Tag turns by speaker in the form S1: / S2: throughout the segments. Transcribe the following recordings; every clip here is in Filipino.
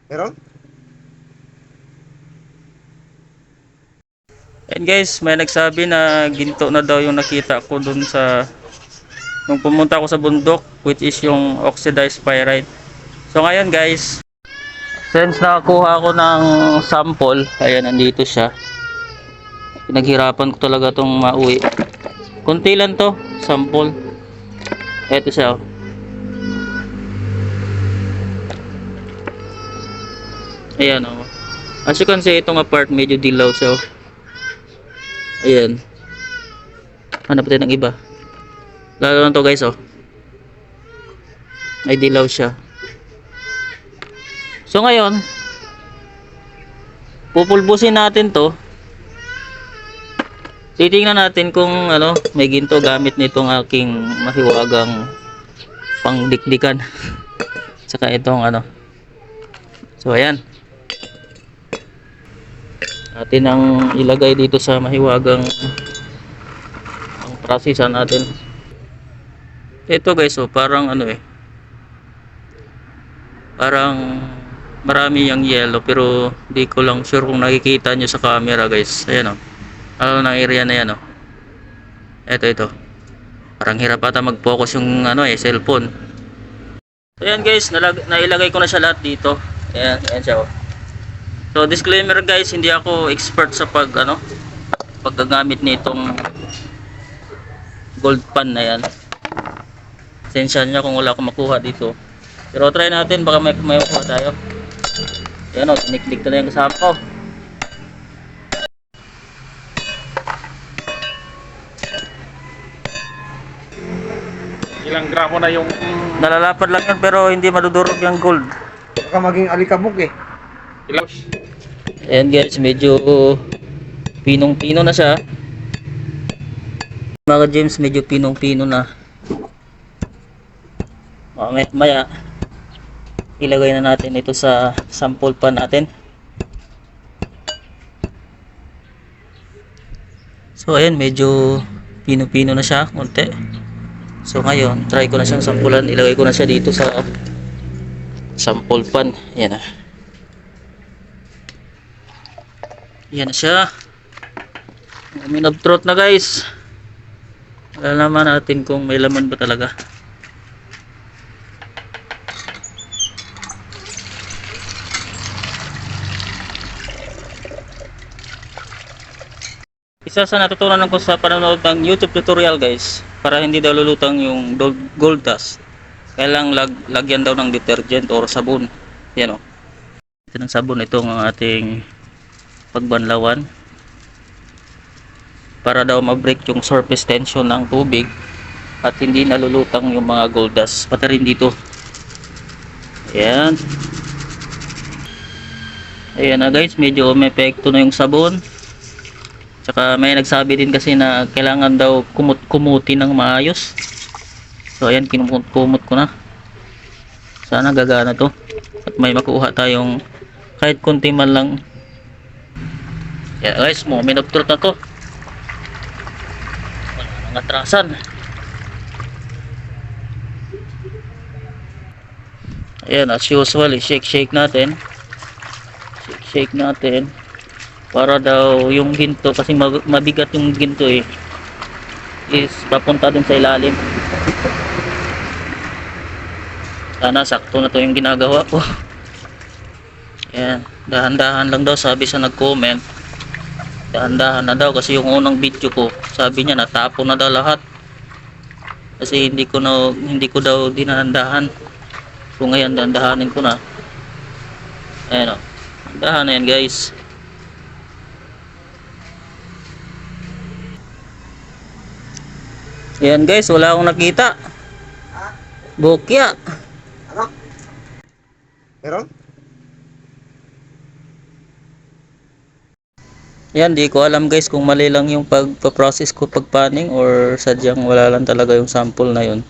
S1: Meron?
S2: And guys, may nagsabi na ginto na daw yung nakita ko dun sa nung pumunta ako sa bundok, which is yung oxidized pyrite. So ngayon guys, since nakakuha ako ng sample, ayan nandito siya. Pinaghirapan ko talaga tong mauwi. Kunti lang to, sample. Ito siya. Oh. Ayan oh. As you can see, itong apart medyo dilaw siya. Oh. Ayan. Hanap tayo ng iba. Lalo lang to guys oh. May dilaw siya. So ngayon, pupulbusin natin to. Titingnan natin kung ano, may ginto gamit nitong aking mahiwagang pangdikdikan. Saka itong ano. So ayan. Atin ang ilagay dito sa mahiwagang ang prosesan natin. Ito guys, oh, parang ano eh. Parang marami yung yellow pero di ko lang sure kung nakikita nyo sa camera guys. Ayan oh. Ano ng area na yan oh. Ito. Parang hirap ata mag-focus yung ano eh, cellphone. So ayan guys, nailagay ko na siya lahat dito. Ayan siya oh. So disclaimer guys, hindi ako expert sa paggagamit nitong gold pan na yan. Sensya niya kung wala akong makuha dito. Pero try natin, baka may makuha tayo. Ayan o, tiniklik ko na yung kasama ko.
S1: Ilang gramo na yung...
S2: Nalalapad lang yun pero hindi madudurog yung gold.
S1: Baka maging alikabok eh. Ilang...
S2: Ayan guys, medyo pinong-pino na siya. Mga James, medyo pinong-pino na. Maya ilagay na natin ito sa sample pan natin. So ayan, medyo pino-pino na siya konti. So ngayon, try ko na siyang sampulan. Ilagay ko na siya dito sa sample pan. Ayan na. Ayan na siya. Minabtrot na guys. Malalaman natin kung may laman ba talaga. Isa sa natutunan ko sa panonood ng YouTube tutorial guys, para hindi daw lulutang yung gold dust, kailangang lagyan daw ng detergent or sabon. Yan o. Ito ng sabon, itong ating pagbanlawan. Para daw ma-break yung surface tension ng tubig at hindi nalulutang yung mga gold dust. Pati rin dito. Ayan. Ayan na guys, medyo may epekto na yung sabon. Tsaka may nagsabi din kasi na kailangan daw kumuti ng maayos. So ayan, kinumut-kumot ko na. Sana gagana to. At may makuha tayong kahit konti man lang. Yan guys, minuptrot na to. Wala nang atrasan. Ayan, as usual, shake natin. Shake natin. Para daw yung ginto, kasi mabigat yung ginto eh, is papunta din sa ilalim. Sana sakto na to yung ginagawa ko. Ayan, dahan-dahan lang daw, sabi sa nag-comment. Dahan-dahan na daw kasi yung unang video ko, sabi niya natapon na daw lahat. Kasi hindi ko daw dinahandahan. So ngayon dahan-dahanin ko na. Ayan o, dahan na yan guys. Ayan guys, wala akong nakita. Bokya.
S1: Ano? Meron?
S2: Yan, di ko alam guys kung mali lang yung pagpa-process ko pagpanning or sadyang wala lang talaga yung sample na yun.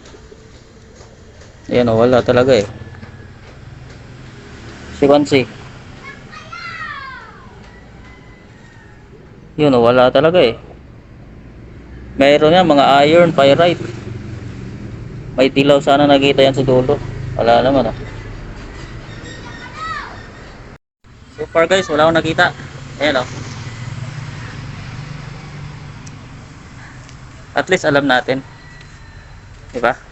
S2: Ayan o, wala talaga eh. See. Yun o, wala talaga eh. Mayroon yan, mga iron, pyrite. May dilaw, sana nakita yan sa dulo. Wala naman ah. So far guys, wala akong nakita. Ayan o. At least alam natin. Diba?